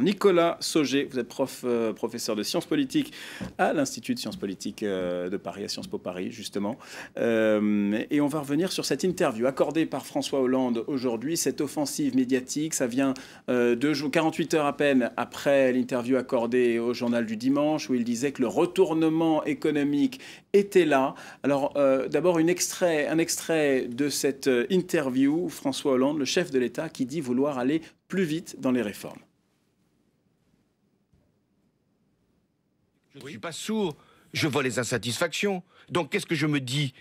Nicolas Sauger, vous êtes professeur de sciences politiques à l'Institut de sciences politiques de Paris, à Sciences Po Paris, justement. Et on va revenir sur cette interview accordée par François Hollande aujourd'hui, cette offensive médiatique. Ça vient 48 heures à peine après l'interview accordée au journal du dimanche, où il disait que le retournement économique était là. Alors, d'abord, un extrait de cette interview, François Hollande, le chef de l'État, qui dit vouloir aller plus vite dans les réformes. Je ne suis pas sourd, je vois les insatisfactions. Donc qu'est-ce que je me dis?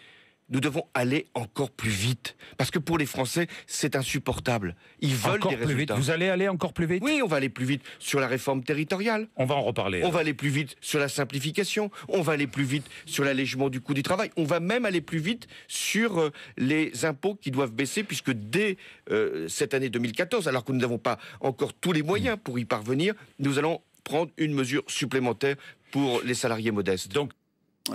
Nous devons aller encore plus vite. Parce que pour les Français, c'est insupportable. Ils veulent encore des plus résultats. Vite. Vous allez aller encore plus vite? Oui, on va aller plus vite sur la réforme territoriale. On va en reparler. On va aller plus vite sur la simplification. On va aller plus vite sur l'allègement du coût du travail. On va même aller plus vite sur les impôts qui doivent baisser, puisque dès cette année 2014, alors que nous n'avons pas encore tous les moyens pour y parvenir, nous allons prendre une mesure supplémentaire pour les salariés modestes. Donc,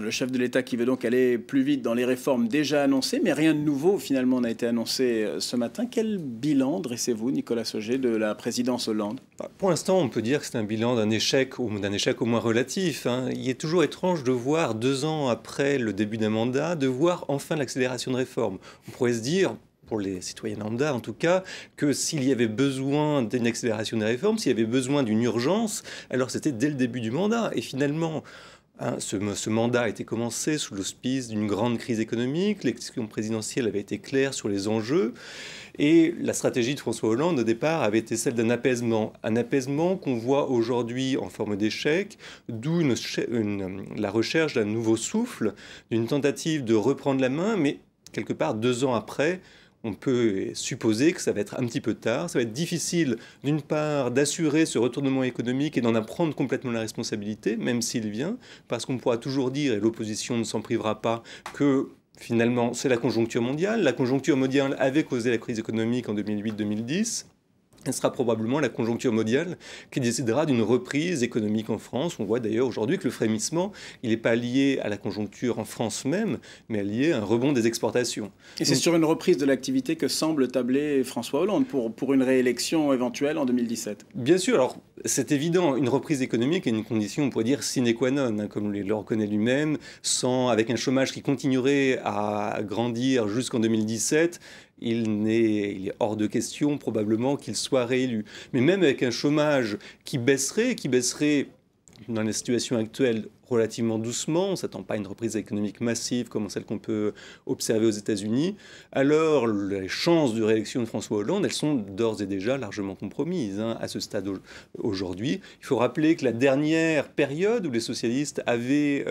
le chef de l'État qui veut donc aller plus vite dans les réformes déjà annoncées, mais rien de nouveau finalement n'a été annoncé ce matin. Quel bilan dressez-vous, Nicolas Sauger, de la présidence Hollande? Pour l'instant, on peut dire que c'est un bilan d'un échec au moins relatif. Il est toujours étrange de voir, 2 ans après le début d'un mandat, de voir enfin l'accélération de réformes. On pourrait se dire, pour les citoyens lambda en tout cas, que s'il y avait besoin d'une accélération des réformes, s'il y avait besoin d'une urgence, alors c'était dès le début du mandat. Et finalement, ce mandat a été commencé sous l'auspice d'une grande crise économique. L'élection présidentielle avait été claire sur les enjeux. Et la stratégie de François Hollande, au départ, avait été celle d'un apaisement. Un apaisement qu'on voit aujourd'hui en forme d'échec, d'où la recherche d'un nouveau souffle, d'une tentative de reprendre la main, mais quelque part, 2 ans après, on peut supposer que ça va être un petit peu tard. Ça va être difficile, d'une part, d'assurer ce retournement économique et d'en apprendre complètement la responsabilité, même s'il vient, parce qu'on pourra toujours dire, et l'opposition ne s'en privera pas, que finalement, c'est la conjoncture mondiale. La conjoncture mondiale avait causé la crise économique en 2008-2010. Ce sera probablement la conjoncture mondiale qui décidera d'une reprise économique en France. On voit d'ailleurs aujourd'hui que le frémissement, il n'est pas lié à la conjoncture en France même, mais lié à un rebond des exportations. Et c'est sur une reprise de l'activité que semble tabler François Hollande pour une réélection éventuelle en 2017. Bien sûr, alors c'est évident, une reprise économique est une condition, on pourrait dire, sine qua non, comme le reconnaît lui-même, avec un chômage qui continuerait à grandir jusqu'en 2017, il est hors de question probablement qu'il soit réélu. Mais même avec un chômage qui baisserait dans la situation actuelle relativement doucement, on ne s'attend pas à une reprise économique massive comme celle qu'on peut observer aux États-Unis, alors les chances de réélection de François Hollande, elles sont d'ores et déjà largement compromises à ce stade aujourd'hui. Il faut rappeler que la dernière période où les socialistes avaient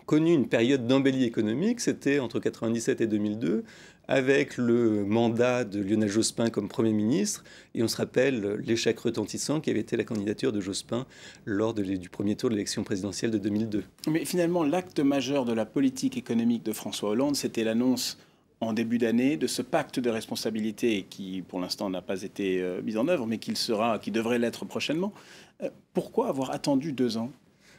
connu une période d'embellie économique, c'était entre 1997 et 2002, avec le mandat de Lionel Jospin comme Premier ministre. Et on se rappelle l'échec retentissant qui avait été la candidature de Jospin lors du premier tour de l'élection présidentielle de 2002. Mais finalement, l'acte majeur de la politique économique de François Hollande, c'était l'annonce en début d'année de ce pacte de responsabilité qui, pour l'instant, n'a pas été mis en œuvre, mais qui devrait l'être prochainement. Pourquoi avoir attendu 2 ans?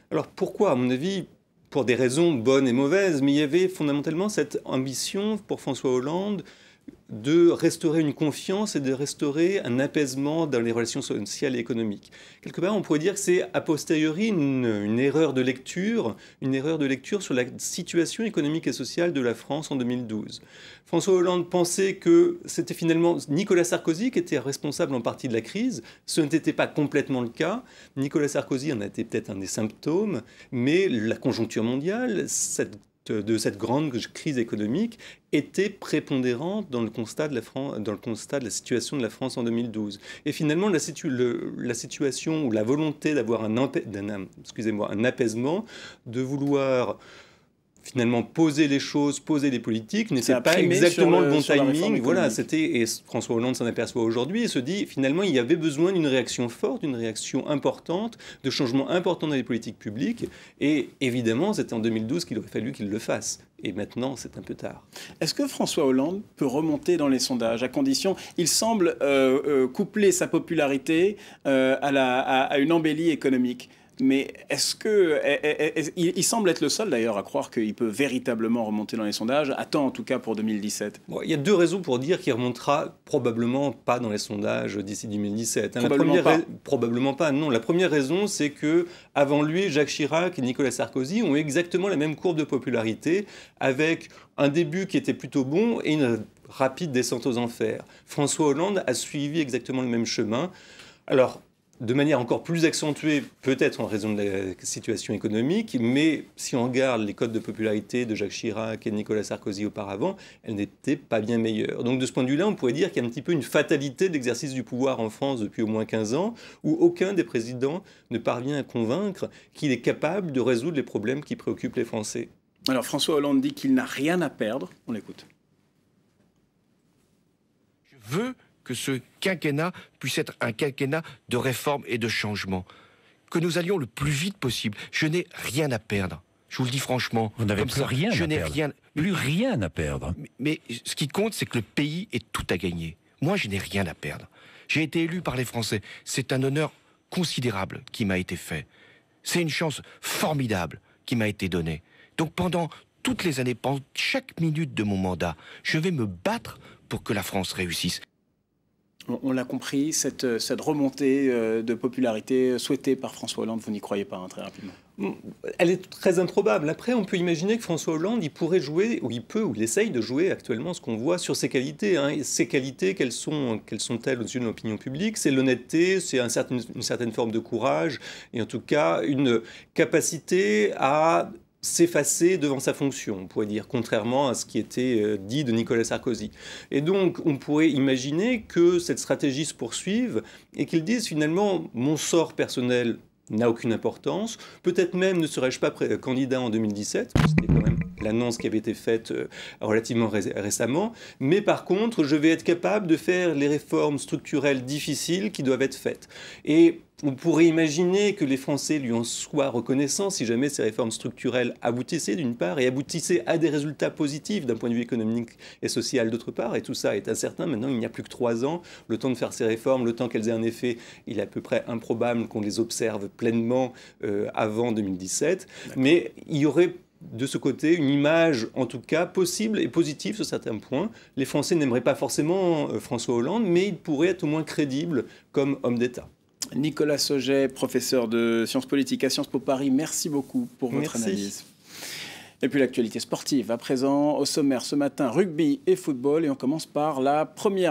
Alors pourquoi, à mon avis, pour des raisons bonnes et mauvaises, mais il y avait fondamentalement cette ambition pour François Hollande de restaurer une confiance et de restaurer un apaisement dans les relations sociales et économiques. Quelque part, on pourrait dire que c'est a posteriori une erreur de lecture sur la situation économique et sociale de la France en 2012. François Hollande pensait que c'était finalement Nicolas Sarkozy qui était responsable en partie de la crise. Ce n'était pas complètement le cas. Nicolas Sarkozy en a été peut-être un des symptômes, mais la conjoncture mondiale, de cette grande crise économique était prépondérante dans le constat de la situation de la France en 2012. Et finalement, la situation ou la volonté d'avoir un apaisement, de vouloir finalement poser les choses, poser les politiques, n'était pas exactement le bon timing. Voilà, et François Hollande s'en aperçoit aujourd'hui et se dit finalement il y avait besoin d'une réaction forte, d'une réaction importante, de changements importants dans les politiques publiques. Et évidemment, c'était en 2012 qu'il aurait fallu qu'il le fasse. Et maintenant, c'est un peu tard. Est-ce que François Hollande peut remonter dans les sondages à condition, il semble coupler sa popularité à une embellie économique? Mais est-ce que... Il semble être le seul d'ailleurs à croire qu'il peut véritablement remonter dans les sondages, à temps en tout cas pour 2017. Bon, il y a deux raisons pour dire qu'il remontera probablement pas dans les sondages d'ici 2017. Probablement pas, non. La première raison, c'est que avant lui, Jacques Chirac et Nicolas Sarkozy ont exactement la même courbe de popularité, avec un début qui était plutôt bon et une rapide descente aux enfers. François Hollande a suivi exactement le même chemin. Alors, de manière encore plus accentuée, peut-être en raison de la situation économique, mais si on regarde les cotes de popularité de Jacques Chirac et de Nicolas Sarkozy auparavant, elles n'étaient pas bien meilleures. Donc de ce point de vue-là, on pourrait dire qu'il y a un petit peu une fatalité de l'exercice du pouvoir en France depuis au moins 15 ans, où aucun des présidents ne parvient à convaincre qu'il est capable de résoudre les problèmes qui préoccupent les Français. Alors François Hollande dit qu'il n'a rien à perdre. On l'écoute. Je veux que ce quinquennat puisse être un quinquennat de réforme et de changement. Que nous allions le plus vite possible. Je n'ai rien à perdre. Je vous le dis franchement. Vous n'avez plus rien à perdre. Plus rien à perdre. Mais ce qui compte, c'est que le pays ait tout à gagner. Moi, je n'ai rien à perdre. J'ai été élu par les Français. C'est un honneur considérable qui m'a été fait. C'est une chance formidable qui m'a été donnée. Donc pendant toutes les années, pendant chaque minute de mon mandat, je vais me battre pour que la France réussisse. On l'a compris, cette remontée de popularité souhaitée par François Hollande, vous n'y croyez pas, hein, très rapidement? Elle est très improbable. Après, on peut imaginer que François Hollande, il pourrait jouer, ou il peut, ou il essaye de jouer actuellement ce qu'on voit sur ses qualités. Hein. Ses qualités, quelles sont-elles aux yeux de l'opinion publique? C'est l'honnêteté, c'est une certaine forme de courage, et en tout cas une capacité à s'effacer devant sa fonction, on pourrait dire, contrairement à ce qui était dit de Nicolas Sarkozy. Et donc, on pourrait imaginer que cette stratégie se poursuive et qu'ils disent finalement, mon sort personnel n'a aucune importance, peut-être même ne serais-je pas candidat en 2017, c'était quand même l'annonce qui avait été faite relativement récemment, mais par contre, je vais être capable de faire les réformes structurelles difficiles qui doivent être faites. Et on pourrait imaginer que les Français lui en soient reconnaissants si jamais ces réformes structurelles aboutissaient d'une part et aboutissaient à des résultats positifs d'un point de vue économique et social d'autre part. Et tout ça est incertain. Maintenant, il n'y a plus que 3 ans. Le temps de faire ces réformes, le temps qu'elles aient un effet, il est à peu près improbable qu'on les observe pleinement avant 2017. Mais il y aurait de ce côté une image, en tout cas, possible et positive sur certains points. Les Français n'aimeraient pas forcément François Hollande, mais il pourrait être au moins crédible comme homme d'État. Nicolas Sauget, professeur de sciences politiques à Sciences Po Paris, merci beaucoup pour votre analyse. Et puis l'actualité sportive, à présent, au sommaire ce matin, rugby et football. Et on commence par la première.